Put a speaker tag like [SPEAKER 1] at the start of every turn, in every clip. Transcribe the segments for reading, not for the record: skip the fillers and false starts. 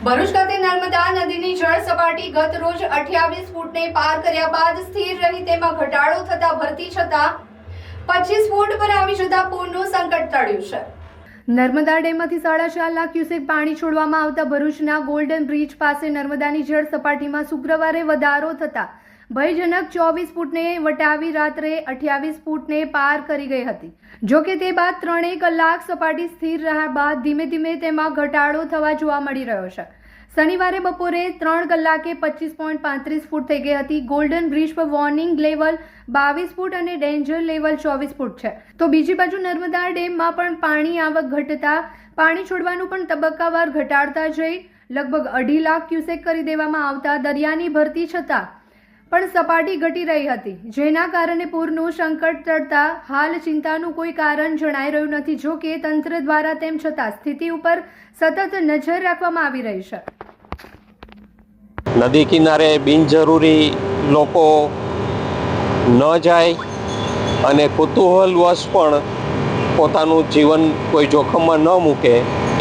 [SPEAKER 1] ભરૂચ ખાતે નર્મદા નદીની જળ સપાટી ગત રોજ 28 ફૂટને પાર કર્યા બાદ સ્થિર રહી તેમાં ઘટાડો થતા ભરતી છતાં 25 ફૂટ પર આવી જતા પૂરનું સંકટ ટળ્યું છે। નર્મદા ડેમમાંથી 4.5 લાખ ક્યુસેક પાણી છોડવામાં આવતા ભરૂચના ગોલ્ડન બ્રિજ પાસે નર્મદાની જળ સપાટીમાં શુક્રવારે વધારો થતા ભયજનક 24 ફૂટને વટાવી રાત્રે 28 ફૂટને પાર કરી ગઈ હતી। જો કે તે બાદ 3 કલાક સપાટી સ્થિર રહ્યા બાદ ધીમે ધીમે તેમાં ઘટાડો થવા જોવા મળી રહ્યો છે। શનિવારે બપોરે 3 કલાકે 25.35 ફૂટ થઈ ગઈ હતી। ગોલ્ડન બ્રિજ પર વોર્નિંગ લેવલ 22 ફૂટ અને ડેન્જર લેવલ 24 ફૂટ છે। તો બીજી બાજુ નર્મદા ડેમમાં પણ પાણી આવક ઘટતા પાણી છોડવાનું પણ તબક્કાવાર ઘટાડતા જઈ લગભગ 2.5 લાખ ક્યુસેક કરી દેવામાં આવતા દરિયાની ભરતી છતાં પણ સપાટી ઘટી રહી હતી, જેના કારણે પૂરનું સંકટ ટળતા હાલ ચિંતાનું કોઈ કારણ જણાઈ રહ્યું નથી। જો કે તંત્ર દ્વારા તેમ છતાં સ્થિતિ ઉપર સતત નજર રાખવામાં આવી રહી છે।
[SPEAKER 2] નદી કિનારે બિનજરૂરી લોકો ન જાય અને કુતૂહલવશ પણ પોતાનું જીવન કોઈ જોખમમાં ન મૂકે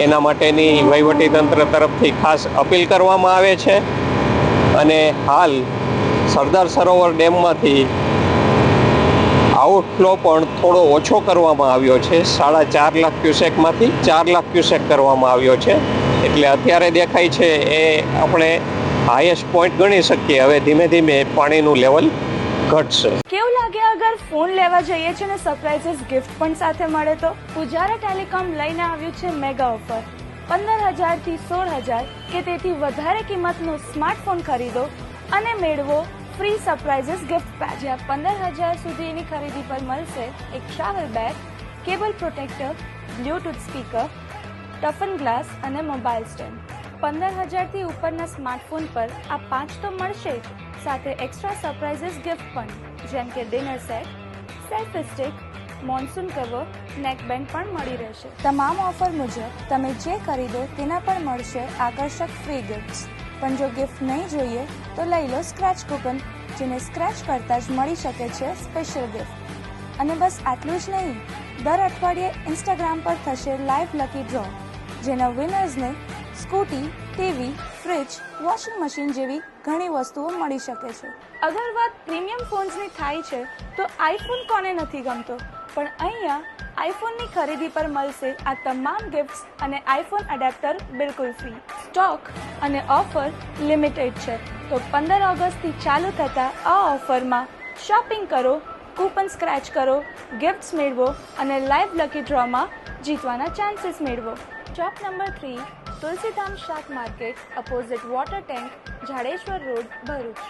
[SPEAKER 2] એના માટેની વહીવટીતંત્ર તરફથી ખાસ અપીલ કરવામાં આવે છે। અને હાલ સરદાર સરોવર ડેમમાંથી આઉટફ્લો પણ થોડો ઓછો કરવામાં આવ્યો છે। 4.5 લાખ ક્યુસેકમાંથી 4 લાખ ક્યુસેક કરવામાં આવ્યો છે। એટલે અત્યારે દેખાય છે એ આપણે હાઈએસ્ટ પોઈન્ટ ગણી શકીએ। હવે ધીમે ધીમે પાણીનું લેવલ ઘટશે।
[SPEAKER 3] કેવું લાગે અગર ફોન લેવા જઈએ છે ને સરપ્રાઇઝિસ ગિફ્ટ પણ સાથે મળે તો? પુજારા ટેલિકોમ લઈને આવ્યું છે મેગા ઓફર। 15,000 થી 16,000 કે તેથી વધારે કિંમતનો સ્માર્ટફોન ખરીદો અને મેળવો ફ્રી સરપ્રાઇઝિસ ગિફ્ટ પેક, જ્યાં 15,000 સુધીની ખરીદી પર મળશે એક travel bag, cable protractor, Bluetooth speaker, toughen glass અને મોબાઈલ સ્ટેન્ડ। 15,000 થી ઉપરના સ્માર્ટફોન પર આ 5 તો મળશે જ, સાથે એક્સ્ટ્રા સરપ્રાઇઝિસ ગિફ્ટ પણ, જેમ કે dinner set, selfie stick, monsoon cover, neckband પણ મળી રહેશે। તમામ ઓફર મુજબ તમે જે ખરીદો તેના પર મળશે આકર્ષક ફ્રી ગિફ્ટ્સ। પણ જો ગિફ્ટ નહીં જોઈએ તો લઈ લો સ્ક્રેચ કૂપન, જેને સ્ક્રેચ કરતા જ મળી શકે છે સ્પેશિયલ ગિફ્ટ। અને બસ આટલું જ નહીં, દર અઠવાડિયે ઇન્સ્ટાગ્રામ પર થશે લાઈવ લકી ડ્રો, જેના વિનર્સને scooty, TV, fridge, washing machine જેવી ઘણી વસ્તુઓ મળી શકે છે। અગર વાત પ્રીમિયમ ફોન્સની થાય છે તો આઈફોન કોને નથી ગમતો, પણ અહીંયા આઈફોનની ખરીદી પર મળશે આ તમામ ગિફ્ટ્સ અને આઈફોન એડેપ્ટર બિલકુલ ફ્રી। સ્ટોક અને ઓફર લિમિટેડ છે, તો 15 ઓગસ્ટથી ચાલુ થતા આ ઓફરમાં શોપિંગ કરો, કૂપન સ્ક્રેચ કરો, ગિફ્ટ્સ મેળવો અને લાઈવ લકી ડ્રોમાં જીતવાના ચાન્સીસ મેળવો। શોપ નંબર 3, તુલસીધામ શાક market, opposite water tank, Jadeshwar road, Bharuch.